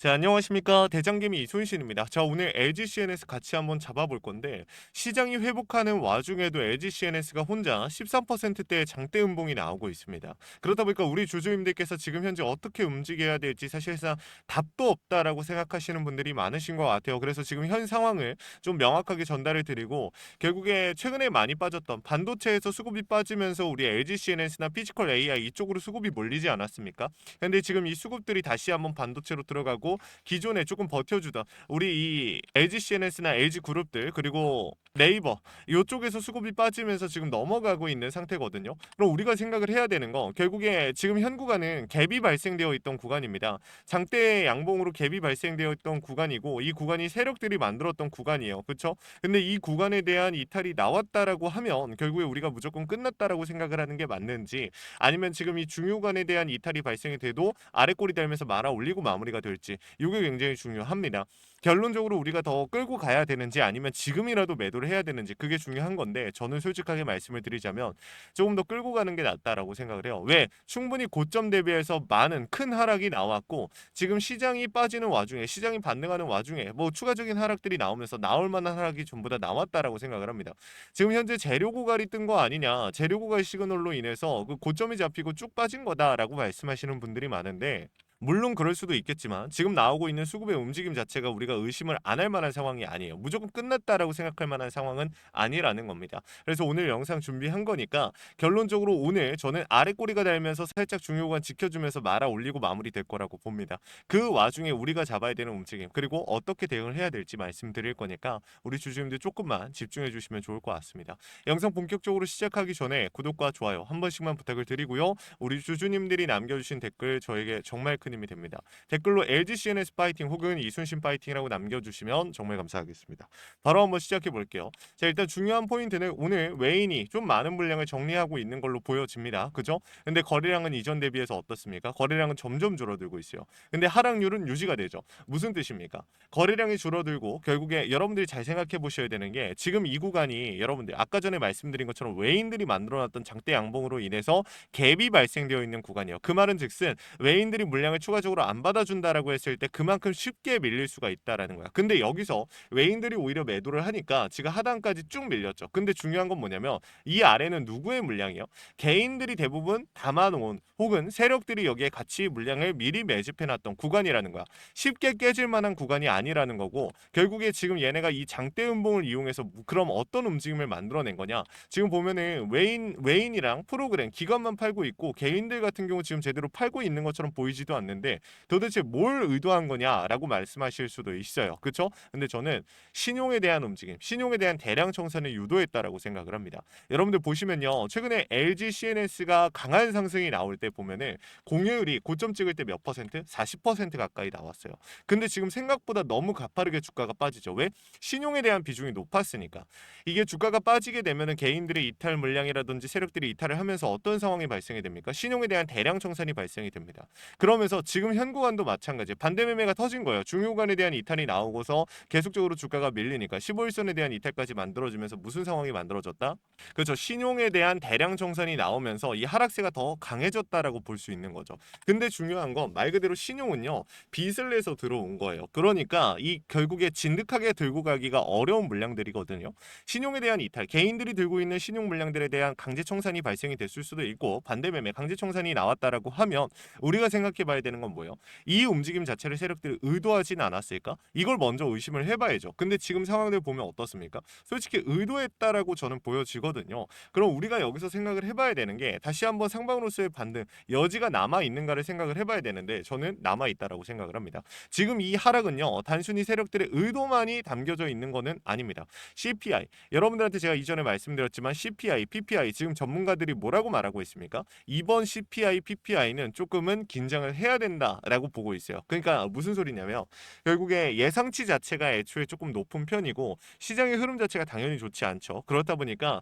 자, 안녕하십니까. 대장개미 이순신입니다. 자, 오늘 LG CNS 같이 한번 잡아볼 건데, 시장이 회복하는 와중에도 LG CNS가 혼자 13%대의 장대 음봉이 나오고 있습니다. 그러다 보니까 우리 주주님들께서 지금 현재 어떻게 움직여야 될지 사실상 답도 없다라고 생각하시는 분들이 많으신 것 같아요. 그래서 지금 현 상황을 좀 명확하게 전달을 드리고, 결국에 최근에 많이 빠졌던 반도체에서 수급이 빠지면서 우리 LG CNS나 피지컬 AI 이쪽으로 수급이 몰리지 않았습니까? 근데 지금 이 수급들이 다시 한번 반도체로 들어가고 기존에 조금 버텨주던 우리 이 LG CNS나 LG 그룹들 그리고 네이버 이쪽에서 수급이 빠지면서 지금 넘어가고 있는 상태거든요. 그럼 우리가 생각을 해야 되는 거 결국에 지금 현 구간은 갭이 발생되어 있던 구간입니다. 장대 양봉으로 갭이 발생되어 있던 구간이고 이 구간이 세력들이 만들었던 구간이에요. 그렇죠? 근데 이 구간에 대한 이탈이 나왔다라고 하면 결국에 우리가 무조건 끝났다라고 생각을 하는 게 맞는지 아니면 지금 이 중요관에 대한 이탈이 발생이 돼도 아래 꼬리 달면서 말아 올리고 마무리가 될지 이게 굉장히 중요합니다. 결론적으로 우리가 더 끌고 가야 되는지 아니면 지금이라도 매도를 해야 되는지 그게 중요한 건데 저는 솔직하게 말씀을 드리자면 조금 더 끌고 가는 게 낫다라고 생각을 해요. 왜? 충분히 고점 대비해서 많은 큰 하락이 나왔고 지금 시장이 빠지는 와중에 시장이 반등하는 와중에 뭐 추가적인 하락들이 나오면서 나올 만한 하락이 전부 다 나왔다라고 생각을 합니다. 지금 현재 재료 고갈이 뜬 거 아니냐 재료 고갈 시그널로 인해서 그 고점이 잡히고 쭉 빠진 거다라고 말씀하시는 분들이 많은데 물론 그럴 수도 있겠지만 지금 나오고 있는 수급의 움직임 자체가 우리가 의심을 안 할 만한 상황이 아니에요. 무조건 끝났다라고 생각할 만한 상황은 아니라는 겁니다. 그래서 오늘 영상 준비한 거니까 결론적으로 오늘 저는 아래 꼬리가 달면서 살짝 중요한 지켜주면서 말아 올리고 마무리될 거라고 봅니다. 그 와중에 우리가 잡아야 되는 움직임 그리고 어떻게 대응을 해야 될지 말씀드릴 거니까 우리 주주님들 조금만 집중해 주시면 좋을 것 같습니다. 영상 본격적으로 시작하기 전에 구독과 좋아요 한 번씩만 부탁을 드리고요. 우리 주주님들이 남겨주신 댓글 저에게 정말 큰 힘이 됩니다. 댓글로 LG CNS 파이팅 혹은 이순신 파이팅이라고 남겨주시면 정말 감사하겠습니다. 바로 한번 시작해 볼게요. 자, 일단 중요한 포인트는 오늘 외인이 좀 많은 물량을 정리하고 있는 걸로 보여집니다. 그죠? 근데 거래량은 이전 대비해서 어떻습니까? 거래량은 점점 줄어들고 있어요. 근데 하락률은 유지가 되죠. 무슨 뜻입니까? 거래량이 줄어들고 결국에 여러분들이 잘 생각해 보셔야 되는 게 지금 이 구간이 여러분들 아까 전에 말씀드린 것처럼 외인들이 만들어놨던 장대 양봉으로 인해서 갭이 발생되어 있는 구간이에요. 그 말은 즉슨 외인들이 물량을 추가적으로 안 받아준다라고 했을 때 그만큼 쉽게 밀릴 수가 있다라는 거야. 근데 여기서 외인들이 오히려 매도를 하니까 지금 하단까지 쭉 밀렸죠. 근데 중요한 건 뭐냐면 이 아래는 누구의 물량이요? 개인들이 대부분 담아놓은 혹은 세력들이 여기에 같이 물량을 미리 매집해놨던 구간이라는 거야. 쉽게 깨질 만한 구간이 아니라는 거고 결국에 지금 얘네가 이 장대 음봉을 이용해서 그럼 어떤 움직임을 만들어낸 거냐? 지금 보면은 외인이랑 프로그램 기관만 팔고 있고 개인들 같은 경우 지금 제대로 팔고 있는 것처럼 보이지도 않는데 도대체 뭘 의도한 거냐라고 말씀하실 수도 있어요. 그렇죠? 근데 저는 신용에 대한 움직임, 신용에 대한 대량 청산을 유도했다라고 생각을 합니다. 여러분들 보시면요. 최근에 LG CNS가 강한 상승이 나올 때 보면은 공여율이 고점 찍을 때 몇 퍼센트? 40% 가까이 나왔어요. 근데 지금 생각보다 너무 가파르게 주가가 빠지죠. 왜? 신용에 대한 비중이 높았으니까. 이게 주가가 빠지게 되면은 개인들의 이탈 물량이라든지 세력들이 이탈을 하면서 어떤 상황이 발생이 됩니까? 신용에 대한 대량 청산이 발생이 됩니다. 그러면서 지금 현 구간도 마찬가지. 반대 매매가 터진 거예요. 중요구간에 대한 이탈이 나오고서 계속적으로 주가가 밀리니까 15일선에 대한 이탈까지 만들어지면서 무슨 상황이 만들어졌다? 그렇죠. 신용에 대한 대량 청산이 나오면서 이 하락세가 더 강해졌다라고 볼 수 있는 거죠. 근데 중요한 건 말 그대로 신용은요. 빚을 내서 들어온 거예요. 그러니까 이 결국에 진득하게 들고 가기가 어려운 물량들이거든요. 신용에 대한 이탈, 개인들이 들고 있는 신용 물량들에 대한 강제 청산이 발생이 됐을 수도 있고 반대 매매, 강제 청산이 나왔다라고 하면 우리가 생각해 봐야 되는 건 뭐예요? 이 움직임 자체를 세력들이 의도하진 않았을까? 이걸 먼저 의심을 해봐야죠. 근데 지금 상황들 보면 어떻습니까? 솔직히 의도했다라고 저는 보여지거든요. 그럼 우리가 여기서 생각을 해봐야 되는 게 다시 한번 상방으로서의 반등 여지가 남아 있는가를 생각을 해봐야 되는데 저는 남아 있다라고 생각을 합니다. 지금 이 하락은요 단순히 세력들의 의도만이 담겨져 있는 거는 아닙니다. CPI 여러분들한테 제가 이전에 말씀드렸지만 CPI, PPI 지금 전문가들이 뭐라고 말하고 있습니까? 이번 CPI, PPI는 조금은 긴장을 해야 된다라고 보고 있어요. 그러니까 무슨 소리냐면 결국에 예상치 자체가 애초에 조금 높은 편이고 시장의 흐름 자체가 당연히 좋지 않죠. 그렇다 보니까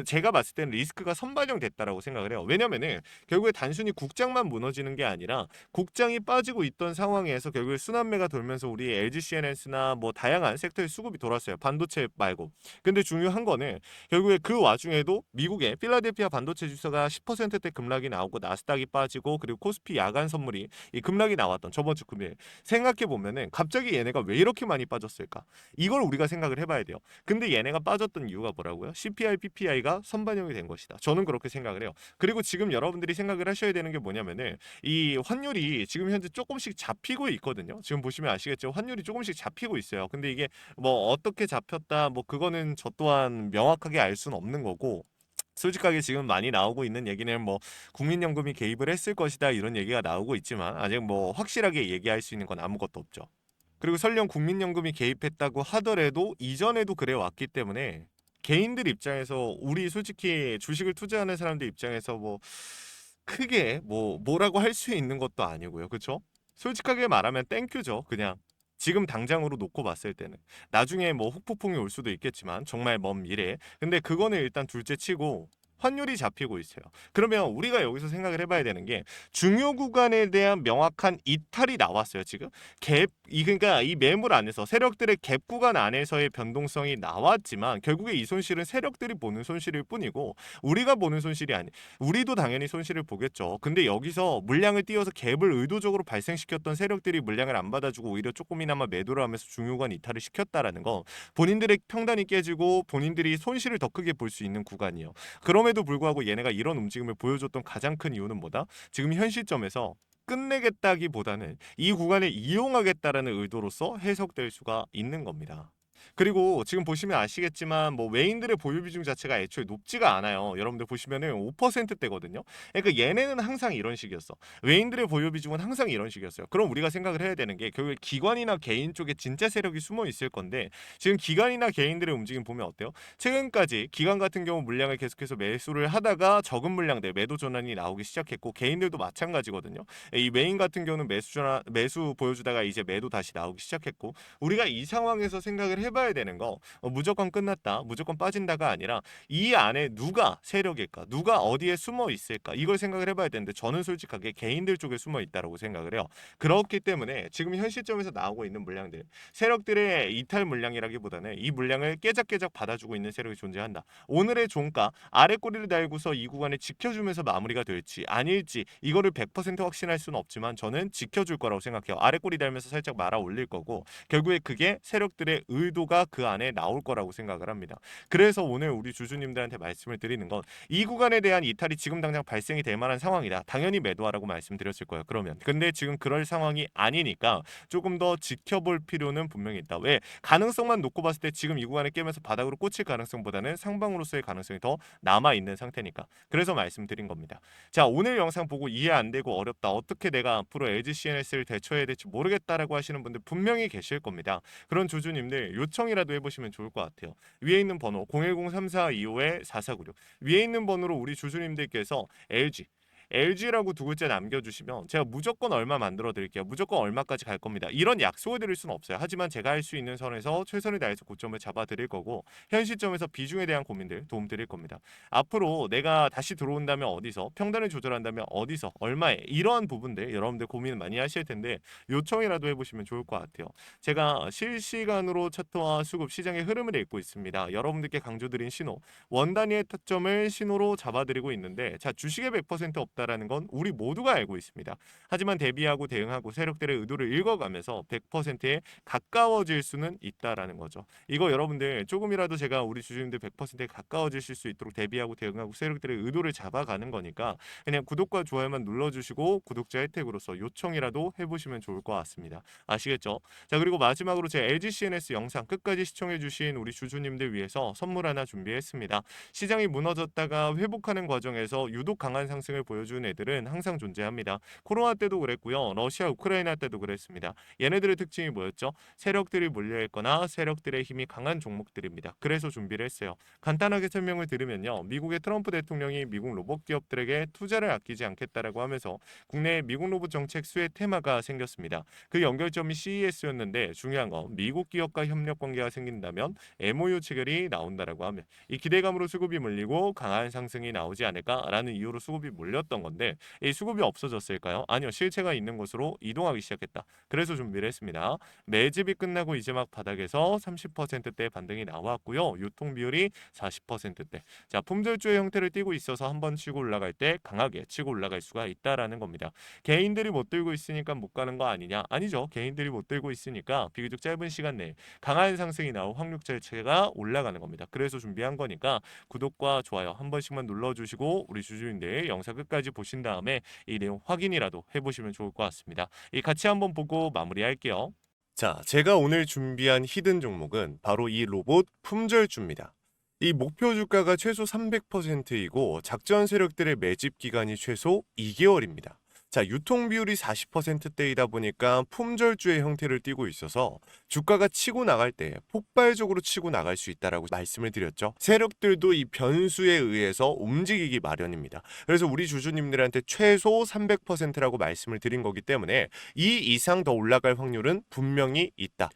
제가 봤을 때는 리스크가 선반영됐다라고 생각을 해요. 왜냐면은 결국에 단순히 국장만 무너지는 게 아니라 국장이 빠지고 있던 상황에서 결국에 순환매가 돌면서 우리 LG CNS나 뭐 다양한 섹터의 수급이 돌았어요. 반도체 말고. 근데 중요한 거는 결국에 그 와중에도 미국의 필라델피아 반도체 지수가 10%대 급락이 나오고 나스닥이 빠지고 그리고 코스피 야간 선물이 이 급락이 나왔던 저번 주 금요일 생각해 보면은 갑자기 얘네가 왜 이렇게 많이 빠졌을까? 이걸 우리가 생각을 해봐야 돼요. 근데 얘네가 빠졌던 이유가 뭐라고요? CPI, PPI가 선반영이 된 것이다. 저는 그렇게 생각을 해요. 그리고 지금 여러분들이 생각을 하셔야 되는 게 뭐냐면은 이 환율이 지금 현재 조금씩 잡히고 있거든요. 지금 보시면 아시겠죠? 환율이 조금씩 잡히고 있어요. 근데 이게 뭐 어떻게 잡혔다 뭐 그거는 저 또한 명확하게 알 수는 없는 거고 솔직하게 지금 많이 나오고 있는 얘기는 뭐 국민연금이 개입을 했을 것이다 이런 얘기가 나오고 있지만 아직 뭐 확실하게 얘기할 수 있는 건 아무것도 없죠. 그리고 설령 국민연금이 개입했다고 하더라도 이전에도 그래 왔기 때문에 개인들 입장에서 우리 솔직히 주식을 투자하는 사람들 입장에서 뭐 크게 뭐라고 할 수 있는 것도 아니고요. 그쵸? 솔직하게 말하면 땡큐죠. 그냥 지금 당장으로 놓고 봤을 때는 나중에 뭐 후폭풍이 올 수도 있겠지만 정말 먼 미래에 근데 그거는 일단 둘째 치고 환율이 잡히고 있어요. 그러면 우리가 여기서 생각을 해봐야 되는 게 중요 구간에 대한 명확한 이탈이 나왔어요. 지금 그러니까 이 매물 안에서 세력들의 갭 구간 안에서의 변동성이 나왔지만 결국에 이 손실은 세력들이 보는 손실일 뿐이고 우리가 보는 손실이 아니. 우리도 당연히 손실을 보겠죠. 근데 여기서 물량을 띄워서 갭을 의도적으로 발생시켰던 세력들이 물량을 안 받아주고 오히려 조금이나마 매도를 하면서 중요 구간 이탈을 시켰다라는 거 본인들의 평단이 깨지고 본인들이 손실을 더 크게 볼 수 있는 구간이에요. 그럼에도 불구하고 얘네가 이런 움직임을 보여줬던 가장 큰 이유는 뭐다? 지금 현 시점에서 끝내겠다기보다는 이 구간을 이용하겠다라는 의도로서 해석될 수가 있는 겁니다. 그리고 지금 보시면 아시겠지만 뭐 외인들의 보유 비중 자체가 애초에 높지가 않아요. 여러분들 보시면은 5%대거든요. 그러니까 얘네는 항상 이런 식이었어. 외인들의 보유 비중은 항상 이런 식이었어요. 그럼 우리가 생각을 해야 되는 게 결국 기관이나 개인 쪽에 진짜 세력이 숨어 있을 건데 지금 기관이나 개인들의 움직임 보면 어때요? 최근까지 기관 같은 경우 물량을 계속해서 매수를 하다가 적은 물량들 매도 전환이 나오기 시작했고 개인들도 마찬가지거든요. 이 외인 같은 경우는 매수 보여주다가 이제 매도 다시 나오기 시작했고 우리가 이 상황에서 생각을 해봐야 되는 거 무조건 끝났다 무조건 빠진다가 아니라 이 안에 누가 세력일까 누가 어디에 숨어 있을까 이걸 생각을 해봐야 되는데 저는 솔직하게 개인들 쪽에 숨어 있다고 생각을 해요. 그렇기 때문에 지금 현 시점에서 나오고 있는 물량들 세력들의 이탈 물량이라기보다는 이 물량을 깨작깨작 받아주고 있는 세력이 존재한다. 오늘의 종가 아래 꼬리를 달고서 이 구간을 지켜주면서 마무리가 될지 아닐지 이거를 100% 확신할 수는 없지만 저는 지켜줄 거라고 생각해요. 아래 꼬리 달면서 살짝 말아 올릴 거고 결국에 그게 세력들의 의도가 그 안에 나올 거라고 생각을 합니다. 그래서 오늘 우리 주주님들한테 말씀을 드리는 건 이 구간에 대한 이탈이 지금 당장 발생이 될 만한 상황이다. 당연히 매도하라고 말씀드렸을 거예요. 그러면 근데 지금 그럴 상황이 아니니까 조금 더 지켜볼 필요는 분명히 있다. 왜? 가능성만 놓고 봤을 때 지금 이 구간에 깨면서 바닥으로 꽂힐 가능성보다는 상방으로서의 가능성이 더 남아 있는 상태니까. 그래서 말씀드린 겁니다. 자, 오늘 영상 보고 이해 안 되고 어렵다. 어떻게 내가 앞으로 LG CNS를 대처해야 될지 모르겠다라고 하시는 분들 분명히 계실 겁니다. 그런 주주님들 요청이라도 해보시면 좋을 것 같아요. 위에 있는 번호 010-3425-4496 위에 있는 번호로 우리 주주님들께서 LG라고 두 글자 남겨주시면 제가 무조건 얼마 만들어 드릴게요. 무조건 얼마까지 갈 겁니다. 이런 약속을 드릴 수는 없어요. 하지만 제가 할 수 있는 선에서 최선을 다해서 고점을 잡아 드릴 거고 현 시점에서 비중에 대한 고민들 도움 드릴 겁니다. 앞으로 내가 다시 들어온다면 어디서 평단을 조절한다면 어디서 얼마에 이러한 부분들 여러분들 고민 많이 하실 텐데 요청이라도 해보시면 좋을 것 같아요. 제가 실시간으로 차트와 수급 시장의 흐름을 읽고 있습니다. 여러분들께 강조드린 신호 원 단위의 타점을 신호로 잡아드리고 있는데 자 주식의 100% 없다라는 건 우리 모두가 알고 있습니다. 하지만 대비하고 대응하고 세력들의 의도를 읽어가면서 100%에 가까워질 수는 있다라는 거죠. 이거 여러분들 조금이라도 제가 우리 주주님들 100%에 가까워지실 수 있도록 대비하고 대응하고 세력들의 의도를 잡아가는 거니까 그냥 구독과 좋아요만 눌러주시고 구독자 혜택으로서 요청이라도 해보시면 좋을 것 같습니다. 아시겠죠? 자 그리고 마지막으로 제 LG CNS 영상 끝까지 시청해주신 우리 주주님들 위해서 선물 하나 준비했습니다. 시장이 무너졌다가 회복하는 과정에서 유독 강한 상승을 보여준 애들은 항상 존재합니다. 코로나 때도 그랬고요. 러시아 우크라이나 때도 그랬습니다. 얘네들의 특징이 뭐였죠? 세력들이 몰려있거나 세력들의 힘이 강한 종목들입니다. 그래서 준비를 했어요. 간단하게 설명을 드리면요. 미국의 트럼프 대통령이 미국 로봇 기업들에게 투자를 아끼지 않겠다라고 하면서 국내 미국 로봇 정책 수혜 테마가 생겼습니다. 그 연결점이 CES였는데 중요한 건 미국 기업과 협력 관계가 생긴다면 MOU 체결이 나온다라고 하면 이 기대감으로 수급이 몰리고 강한 상승이 나오지 않을까라는 이유로 수급이 몰렸던 있었던 건데 이 수급이 없어졌을까요? 아니요. 실체가 있는 곳으로 이동하기 시작했다. 그래서 준비를 했습니다. 매집이 끝나고 이제 막 바닥에서 30%대 반등이 나왔고요. 유통 비율이 40%대. 자, 품절주의 형태를 띠고 있어서 한번 치고 올라갈 때 강하게 치고 올라갈 수가 있다라는 겁니다. 개인들이 못 들고 있으니까 못 가는 거 아니냐? 아니죠. 개인들이 못 들고 있으니까 비교적 짧은 시간 내에 강한 상승이 나올 확률 자체가 올라가는 겁니다. 그래서 준비한 거니까 구독과 좋아요 한 번씩만 눌러주시고 우리 주주님들 영상 끝까지 보신 다음에 이 내용 확인이라도 해보시면 좋을 것 같습니다. 이 같이 한번 보고 마무리할게요. 자, 제가 오늘 준비한 히든 종목은 바로 이 로봇 품절주입니다. 이 목표 주가가 최소 300%이고 작전 세력들의 매집 기간이 최소 2개월입니다. 자, 유통 비율이 40%대이다 보니까 품절주의 형태를 띠고 있어서 주가가 치고 나갈 때 폭발적으로 치고 나갈 수 있다라고 말씀을 드렸죠. 세력들도 이 변수에 의해서 움직이기 마련입니다. 그래서 우리 주주님들한테 최소 300%라고 말씀을 드린 거기 때문에 이 이상 더 올라갈 확률은 분명히 있다.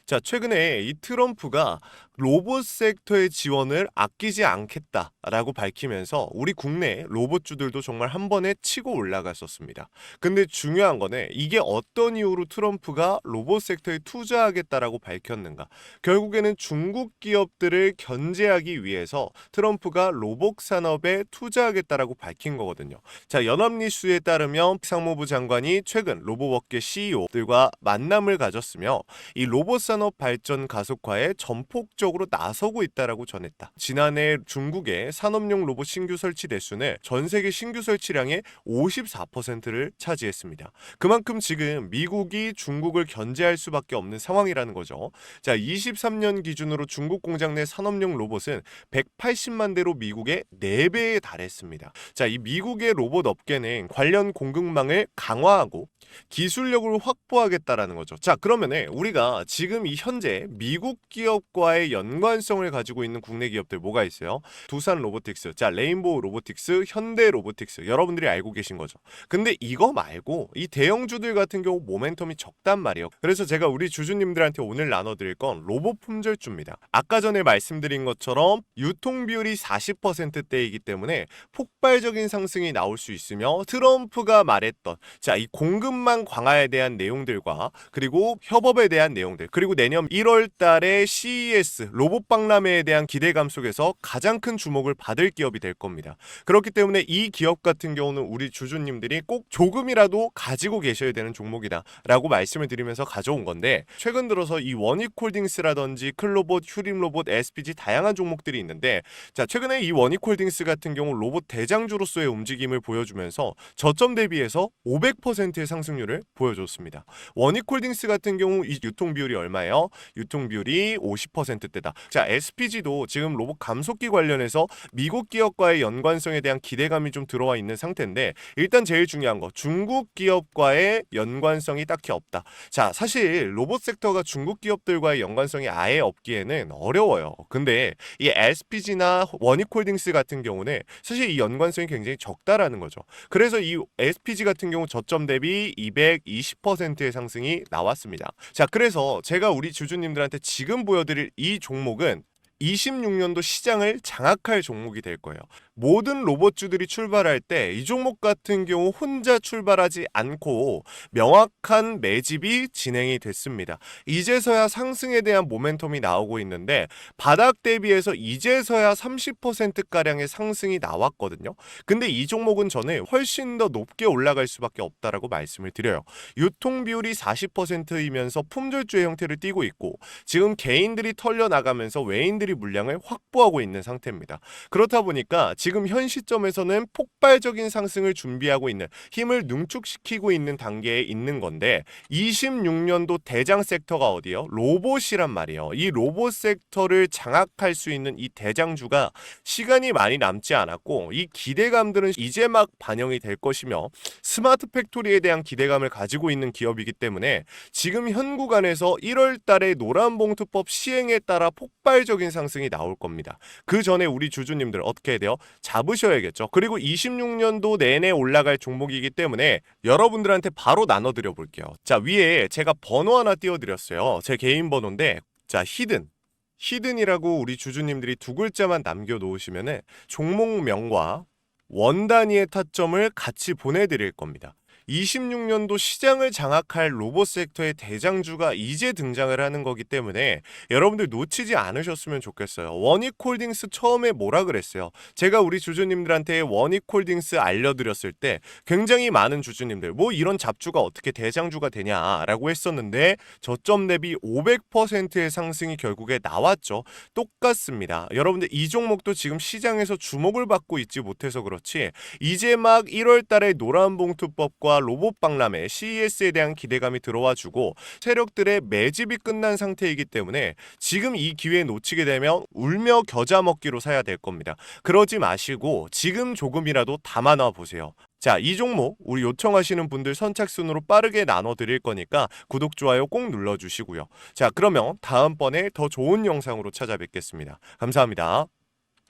자, 최근에 이 트럼프가 로봇 섹터의 지원을 아끼지 않겠다라고 밝히면서 우리 국내 로봇주들도 정말 한 번에 치고 올라갔었습니다. 근데 중요한 거는 이게 어떤 이유로 트럼프가 로봇 섹터에 투자하겠다라고 밝혔는가? 결국에는 중국 기업들을 견제하기 위해서 트럼프가 로봇 산업에 투자하겠다라고 밝힌 거거든요. 자, 연합뉴스에 따르면 상무부 장관이 최근 로봇업계 CEO들과 만남을 가졌으며 이 로봇 산업 발전 가속화에 전폭적으로 나서고 있다라고 전했다. 지난해 중국의 산업용 로봇 신규 설치 대수는 전 세계 신규 설치량의 54%를 차지했습니다. 그만큼 지금 미국이 중국을 견제할 수밖에 없는 상황이라는 거죠. 자, 23년 기준으로 중국 공장 내 산업용 로봇은 180만 대로 미국의 4배에 달했습니다. 자, 이 미국의 로봇 업계는 관련 공급망을 강화하고 기술력을 확보하겠다라는 거죠. 자, 그러면은 우리가 지금 이 현재 미국 기업과의 연관성을 가지고 있는 국내 기업들 뭐가 있어요? 두산 로보틱스, 자, 레인보우 로보틱스, 현대 로보틱스, 여러분들이 알고 계신 거죠. 근데 이거 말고 이 대형주들 같은 경우 모멘텀이 적단 말이에요. 그래서 제가 우리 주주님들한테 오늘 나눠드릴 건 로봇 품절주입니다. 아까 전에 말씀드린 것처럼 유통 비율이 40%대이기 때문에 폭발적인 상승이 나올 수 있으며 트럼프가 말했던 자, 이 공급망 강화에 대한 내용들과 그리고 협업에 대한 내용들 그리고 내년 1월 달에 CES 로봇 박람회에 대한 기대감 속에서 가장 큰 주목을 받을 기업이 될 겁니다. 그렇기 때문에 이 기업 같은 경우는 우리 주주님들이 꼭 조금이라도 가지고 계셔야 되는 종목이다 라고 말씀을 드리면서 가져온 건데 최근 들어서 이 원익홀딩스라든지 클로봇, 휴림로봇, SPG 다양한 종목들이 있는데 자, 최근에 이 원익홀딩스 같은 경우 로봇 대장주로서의 움직임을 보여주면서 저점 대비해서 500%의 상승률을 보여줬습니다. 원익홀딩스 같은 경우 이 유통 비율이 얼마예요? 유통 비율이 50%대다. 자, SPG도 지금 로봇 감속기 관련해서 미국 기업과의 연관성에 대한 기대감이 좀 들어와 있는 상태인데 일단 제일 중요한 거 중국 기업과의 연관성이 딱히 없다. 자, 사실 로봇 섹터가 중국 기업들과의 연관성이 아예 없기에는 어려워요. 근데 이 SPG나 원익홀딩스 같은 경우는 사실 이 연관성이 굉장히 적다라는 거죠. 그래서 이 SPG 같은 경우 저점 대비 220%의 상승이 나왔습니다. 자, 그래서 제가 우리 주주님들한테 지금 보여드릴 이 종목은 26년도 시장을 장악할 종목이 될 거예요. 모든 로봇주들이 출발할 때 이 종목 같은 경우 혼자 출발하지 않고 명확한 매집이 진행이 됐습니다. 이제서야 상승에 대한 모멘텀이 나오고 있는데 바닥 대비해서 이제서야 30%가량의 상승이 나왔거든요. 근데 이 종목은 저는 훨씬 더 높게 올라갈 수밖에 없다라고 말씀을 드려요. 유통 비율이 40%이면서 품절주의 형태를 띠고 있고 지금 개인들이 털려나가면서 외인들이 물량을 확보하고 있는 상태입니다. 그렇다 보니까 지금 현 시점에서는 폭발적인 상승을 준비하고 있는 힘을 능축시키고 있는 단계에 있는 건데 26년도 대장 섹터가 어디요? 로봇이란 말이에요. 이 로봇 섹터를 장악할 수 있는 이 대장주가 시간이 많이 남지 않았고 이 기대감들은 이제 막 반영이 될 것이며 스마트 팩토리에 대한 기대감을 가지고 있는 기업이기 때문에 지금 현 구간에서 1월 달에 노란봉투법 시행에 따라 폭발적인 상승이 나올 겁니다. 그 전에 우리 주주님들 어떻게 해야 돼요? 잡으셔야겠죠. 그리고 26년도 내내 올라갈 종목이기 때문에 여러분들한테 바로 나눠드려 볼게요. 자, 위에 제가 번호 하나 띄워드렸어요. 제 개인 번호인데 자, 히든이라고 우리 주주님들이 두 글자만 남겨놓으시면은 종목명과 원 단위의 타점을 같이 보내드릴 겁니다. 26년도 시장을 장악할 로봇 섹터의 대장주가 이제 등장을 하는 거기 때문에 여러분들 놓치지 않으셨으면 좋겠어요. 원익홀딩스 처음에 뭐라 그랬어요? 제가 우리 주주님들한테 원익홀딩스 알려드렸을 때 굉장히 많은 주주님들 뭐 이런 잡주가 어떻게 대장주가 되냐라고 했었는데 저점 대비 500%의 상승이 결국에 나왔죠. 똑같습니다. 여러분들 이 종목도 지금 시장에서 주목을 받고 있지 못해서 그렇지 이제 막 1월 달에 노란봉투법과 로봇 박람회 CES에 대한 기대감이 들어와주고 세력들의 매집이 끝난 상태이기 때문에 지금 이 기회 놓치게 되면 울며 겨자 먹기로 사야 될 겁니다. 그러지 마시고 지금 조금이라도 담아놔 보세요. 자, 이 종목 우리 요청하시는 분들 선착순으로 빠르게 나눠드릴 거니까 구독, 좋아요 꼭 눌러주시고요. 자, 그러면 다음번에 더 좋은 영상으로 찾아뵙겠습니다. 감사합니다.